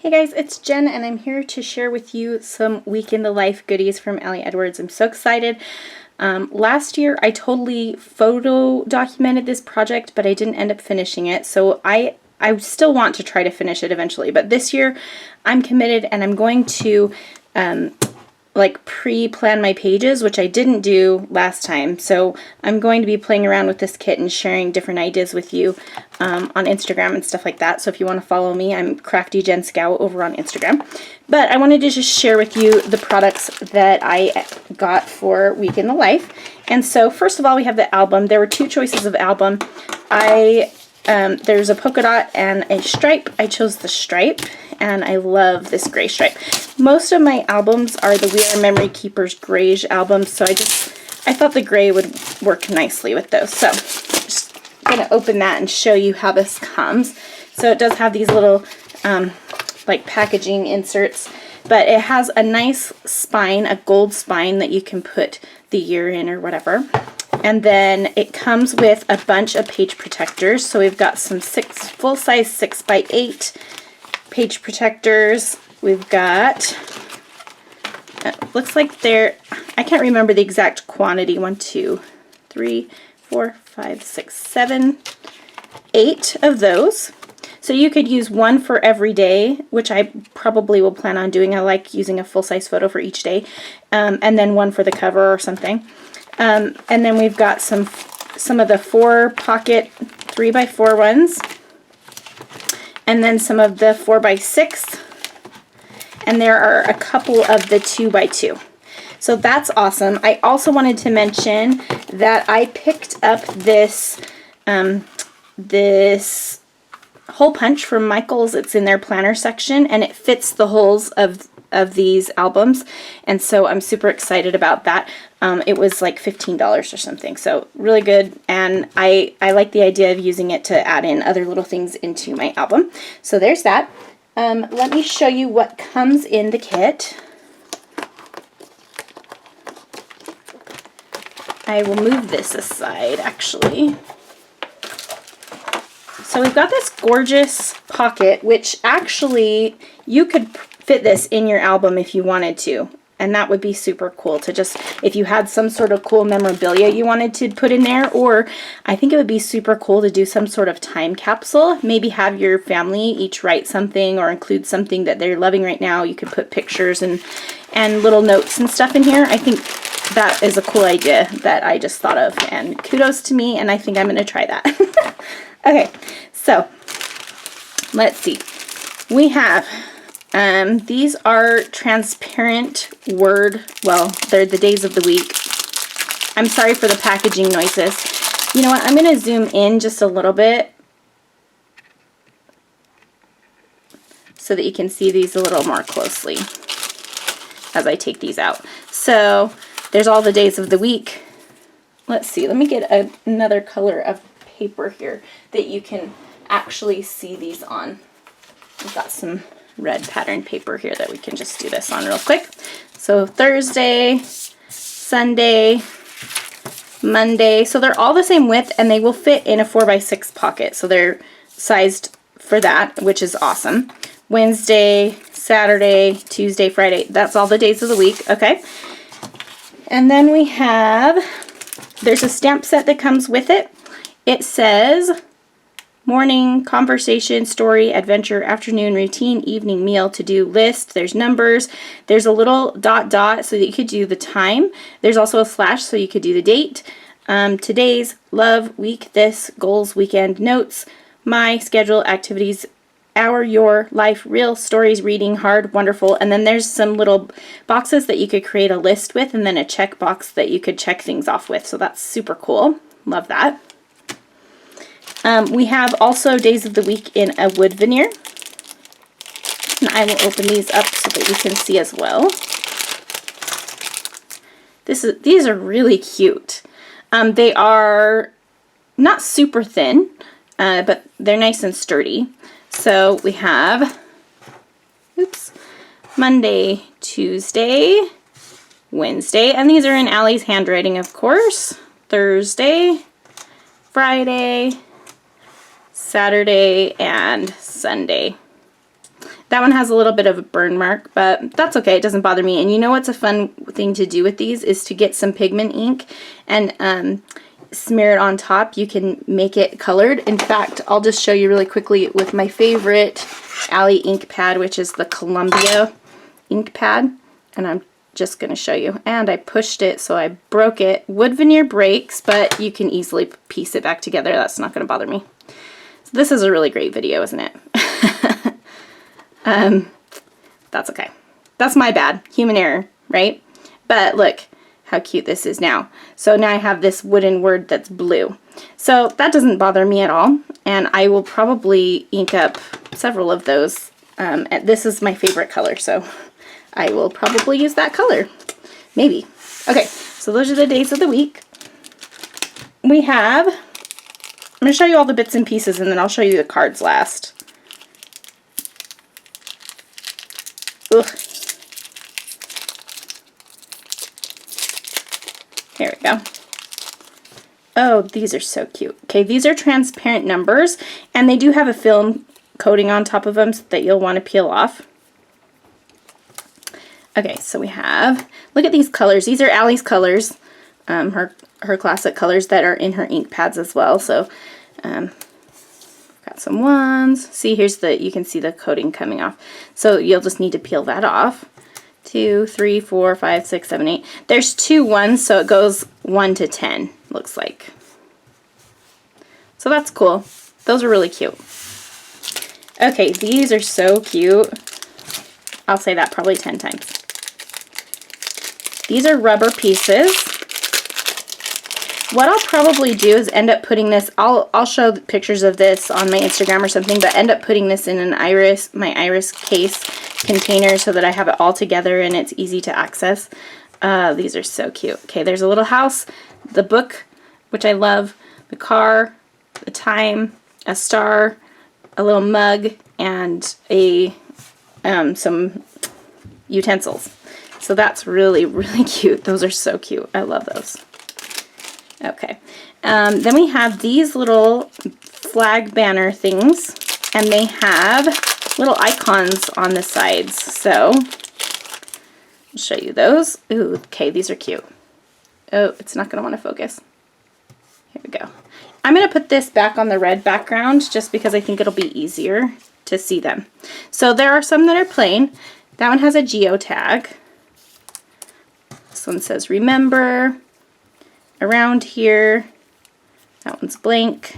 Hey guys, it's Jen and I'm here to share with you some Week in the Life goodies from Allie Edwards. I'm so excited. Last year I totally photo documented this project, but I didn't end up finishing it. So I still want to try to finish it eventually, but this year I'm committed and I'm going to like pre-plan my pages, which I didn't do last time. So I'm going to be playing around with this kit and sharing different ideas with you on Instagram and stuff like that. So if you want to follow me, I'm Crafty Jen Scow over on Instagram. But I wanted to just share with you the products that I got for Week in the Life. And so first of all, we have the album. There were two choices of album. There's a polka dot and a stripe. I chose the stripe, and I love this gray stripe. Most of my albums are the We Are Memory Keepers Grayish albums, so I thought the gray would work nicely with those. So I'm just gonna open that and show you how this comes. So it does have these little like packaging inserts, but it has a nice spine, a gold spine that you can put the year in or whatever. And then it comes with a bunch of page protectors. So we've got some full-size 6x8 page protectors. We've got, looks like I can't remember the exact quantity. 1, 2, 3, 4, 5, 6, 7, 8 of those. So you could use one for every day, which I probably will plan on doing. I like using a full-size photo for each day, and then one for the cover or something. And then we've got some of the 4-pocket 3x4 ones, and then some of the 4x6, and there are a couple of the 2x2. So that's awesome. I also wanted to mention that I picked up this this hole punch from Michaels. It's in their planner section, and it fits the holes of these albums, and so I'm super excited about that. It was like $15 or something, so really good, and I like the idea of using it to add in other little things into my album. So there's that. Let me show you what comes in the kit. I will move this aside actually. So we've got this gorgeous pocket, which actually you could fit this in your album if you wanted to. And that would be super cool to just, if you had some sort of cool memorabilia you wanted to put in there, or I think it would be super cool to do some sort of time capsule. Maybe have your family each write something or include something that they're loving right now. You could put pictures and little notes and stuff in here. I think that is a cool idea that I just thought of, and kudos to me, and I think I'm going to try that. Okay, so let's see. We have these are transparent word, well, they're the days of the week. I'm sorry for the packaging noises. You know what, I'm going to zoom in just a little bit so that you can see these a little more closely as I take these out. So there's all the days of the week. Let's see, let me get another color of paper here that you can actually see these on. We've got some red pattern paper here that we can just do this on real quick. So Thursday, Sunday, Monday, so they're all the same width and they will fit in a 4x6 pocket. So they're sized for that, which is awesome. Wednesday, Saturday, Tuesday, Friday, that's all the days of the week. Okay. And then we have, there's a stamp set that comes with it. It says morning, conversation, story, adventure, afternoon, routine, evening, meal, to-do list. There's numbers. There's a little dot so that you could do the time. There's also a slash so you could do the date. Today's, love, week, this, goals, weekend, notes, my, schedule, activities, hour, your, life, real, stories, reading, hard, wonderful. And then there's some little boxes that you could create a list with, and then a check box that you could check things off with. So that's super cool. Love that. We have also days of the week in a wood veneer. And I will open these up so that you can see as well. These are really cute. They are not super thin, but they're nice and sturdy. So we have, Monday, Tuesday, Wednesday, and these are in Allie's handwriting, of course. Thursday, Friday, Saturday, and Sunday. That one has a little bit of a burn mark, but that's okay. It doesn't bother me. And you know what's a fun thing to do with these is to get some pigment ink and smear it on top. You can make it colored. In fact, I'll just show you really quickly with my favorite Ali ink pad, which is the Columbia ink pad. And I'm just going to show you. And I pushed it, so I broke it. Wood veneer breaks, but you can easily piece it back together. That's not going to bother me. So this is a really great video, isn't it? That's okay. That's my bad. Human error, right? But look how cute this is now. So now I have this wooden word that's blue. So that doesn't bother me at all. And I will probably ink up several of those. This is my favorite color, so I will probably use that color. Maybe. Okay, so those are the days of the week. We have, I'm going to show you all the bits and pieces, and then I'll show you the cards last. Ugh. Here we go. Oh, these are so cute. Okay, these are transparent numbers, and they do have a film coating on top of them so that you'll want to peel off. Okay, so we have, look at these colors. These are Ali's colors, her classic colors that are in her ink pads as well. So, got some ones. See, here's you can see the coating coming off. So you'll just need to peel that off. 2, 3, 4, 5, 6, 7, 8. There's 2 ones, so it goes 1 to 10, looks like. So that's cool. Those are really cute. Okay, these are so cute. I'll say that probably 10 times. These are rubber pieces. What I'll probably do is end up putting this, I'll show pictures of this on my Instagram or something, but end up putting this in my iris case container so that I have it all together and it's easy to access. These are so cute. Okay, there's a little house, the book, which I love, the car, the time, a star, a little mug, and some utensils. So that's really, really cute. Those are so cute. I love those. Okay. Then we have these little flag banner things, and they have little icons on the sides. So I'll show you those. Ooh, okay, these are cute. Oh, it's not going to want to focus. Here we go. I'm going to put this back on the red background just because I think it'll be easier to see them. So there are some that are plain. That one has a geotag. This one says remember. Around here, that one's blank.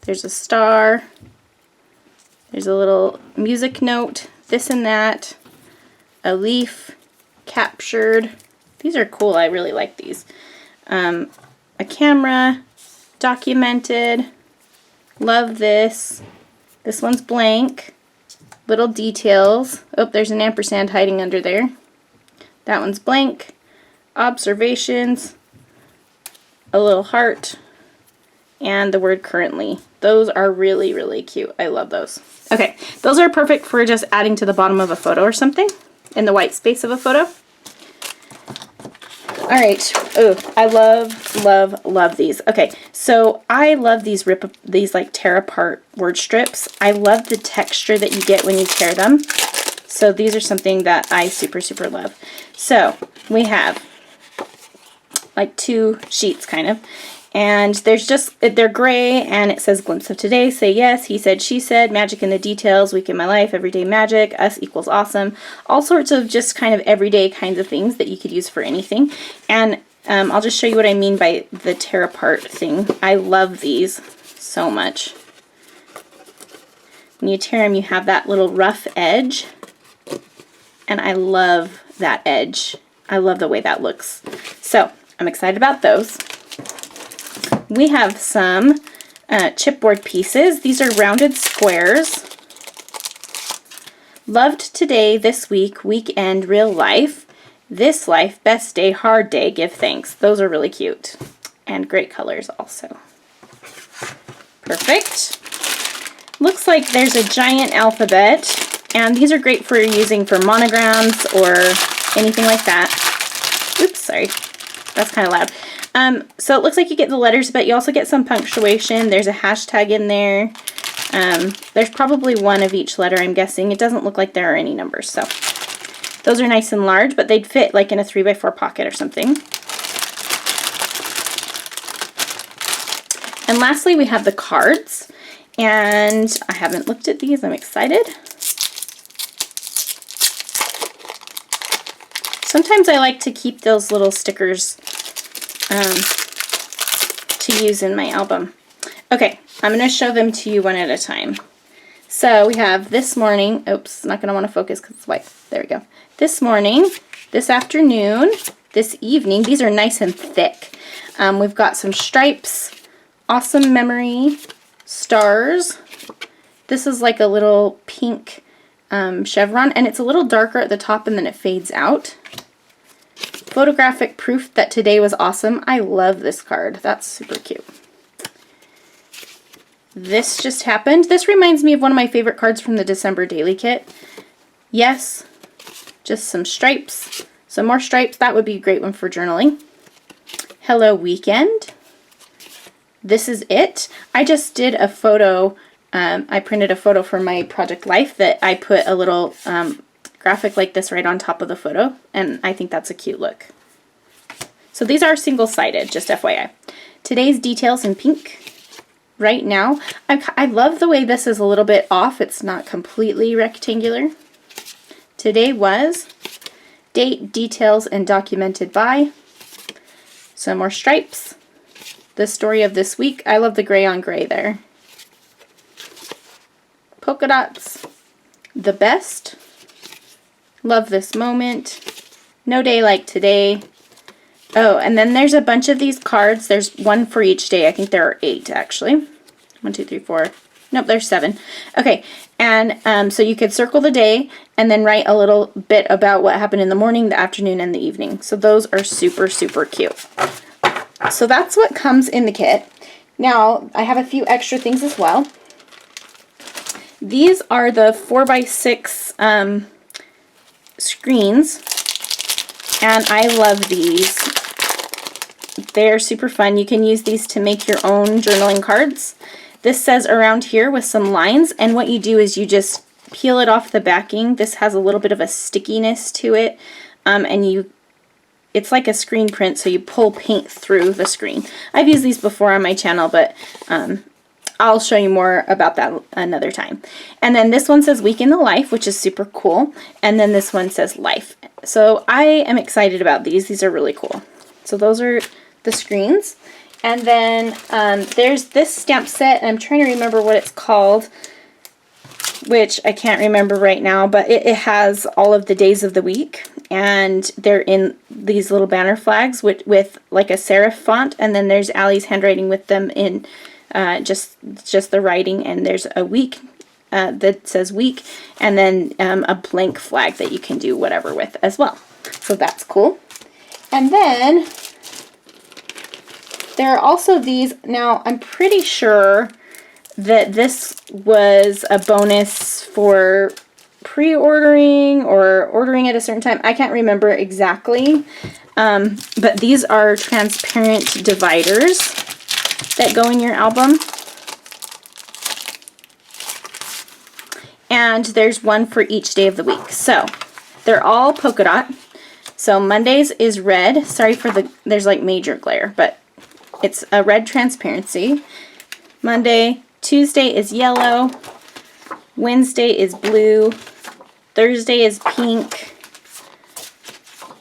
There's a star. There's a little music note, this and that. A leaf, captured. These are cool, I really like these. A camera, documented. Love this. This one's blank. Little details. Oh, there's an ampersand hiding under there. That one's blank. Observations. A little heart, and the word currently. Those are really, really cute. I love those. Okay, those are perfect for just adding to the bottom of a photo or something, in the white space of a photo. All right. Oh, I love, love, love these. Okay, so I love these like tear apart word strips. I love the texture that you get when you tear them. So these are something that I super, super love. So we have like 2 sheets kind of, and they're gray, and it says glimpse of today, say yes, he said, she said, magic in the details, week in my life, everyday magic, us equals awesome, all sorts of just kind of everyday kinds of things that you could use for anything. And I'll just show you what I mean by the tear apart thing. I love these so much. When you tear them, you have that little rough edge, and I love that edge. I love the way that looks. So I'm excited about those. We have some chipboard pieces. These are rounded squares. Loved today, this week, weekend, real life. This life, best day, hard day, give thanks. Those are really cute. And great colors also. Perfect. Looks like there's a giant alphabet. And these are great for using for monograms or anything like that. Oops, sorry. That's kind of loud. So it looks like you get the letters, but you also get some punctuation. There's a hashtag in there. There's probably one of each letter, I'm guessing. It doesn't look like there are any numbers, so those are nice and large, but they'd fit like in a 3x4 pocket or something. And lastly, we have the cards, and I haven't looked at these. I'm excited. Sometimes I like to keep those little stickers to use in my album. Okay, I'm going to show them to you one at a time. So we have this morning, oops, not going to want to focus because it's white. There we go. This morning, this afternoon, this evening. These are nice and thick. We've got some stripes, awesome memory, stars. This is like a little pink chevron, and it's a little darker at the top and then it fades out. Photographic proof that today was awesome. I love this card. That's super cute. This just happened. This reminds me of one of my favorite cards from the December Daily Kit. Yes, just some stripes. Some more stripes. That would be a great one for journaling. Hello Weekend. This is it. I just did a photo. I printed a photo for my Project Life that I put a little graphic like this right on top of the photo, and I think that's a cute look. So these are single-sided, just FYI. Today's details in pink. Right now, I love the way this is a little bit off. It's not completely rectangular. Today was date, details, and documented by. Some more stripes. The story of this week. I love the gray on gray there. Polka dots. The best. Love this moment. No day like today. Oh, and then there's a bunch of these cards. There's one for each day. I think there are 8 actually. 1, 2, 3, 4. Nope, there's 7. Okay, and so you could circle the day and then write a little bit about what happened in the morning, the afternoon, and the evening. So those are super, super cute. So that's what comes in the kit. Now, I have a few extra things as well. These are the 4x6 screens, and I love these. They're super fun. You can use these to make your own journaling cards. This says around here with some lines, and what you do is you just peel it off the backing. This has a little bit of a stickiness to it, and it's like a screen print, so you pull paint through the screen. I've used these before on my channel, but I'll show you more about that another time. And then this one says Week in the Life, which is super cool, and then this one says Life. So I am excited about these. These are really cool. So those are the screens. And then there's this stamp set, and I'm trying to remember what it's called, which I can't remember right now, but it has all of the days of the week, and they're in these little banner flags with like a serif font, and then there's Allie's handwriting with them in just the writing, and there's a week that says week, and then a blank flag that you can do whatever with as well. So that's cool. And then there are also these. Now, I'm pretty sure that this was a bonus for pre-ordering or ordering at a certain time. I can't remember exactly, but these are transparent dividers that go in your album. And there's one for each day of the week. So they're all polka dot. So Mondays is red. Sorry for there's like major glare, but it's a red transparency. Monday, Tuesday is yellow. Wednesday is blue. Thursday is pink.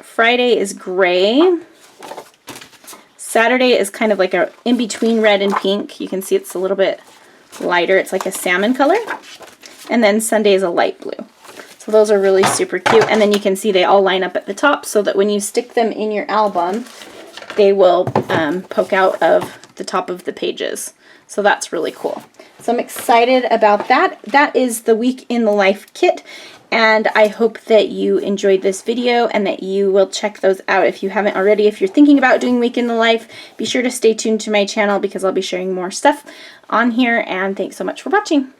Friday is gray. Saturday is kind of like a in-between red and pink. You can see it's a little bit lighter. It's like a salmon color. And then Sunday is a light blue. So those are really super cute. And then you can see they all line up at the top so that when you stick them in your album, they will poke out of the top of the pages. So that's really cool. So I'm excited about that. That is the Week in the Life kit. And I hope that you enjoyed this video and that you will check those out if you haven't already. If you're thinking about doing Week in the Life, be sure to stay tuned to my channel because I'll be sharing more stuff on here. And thanks so much for watching.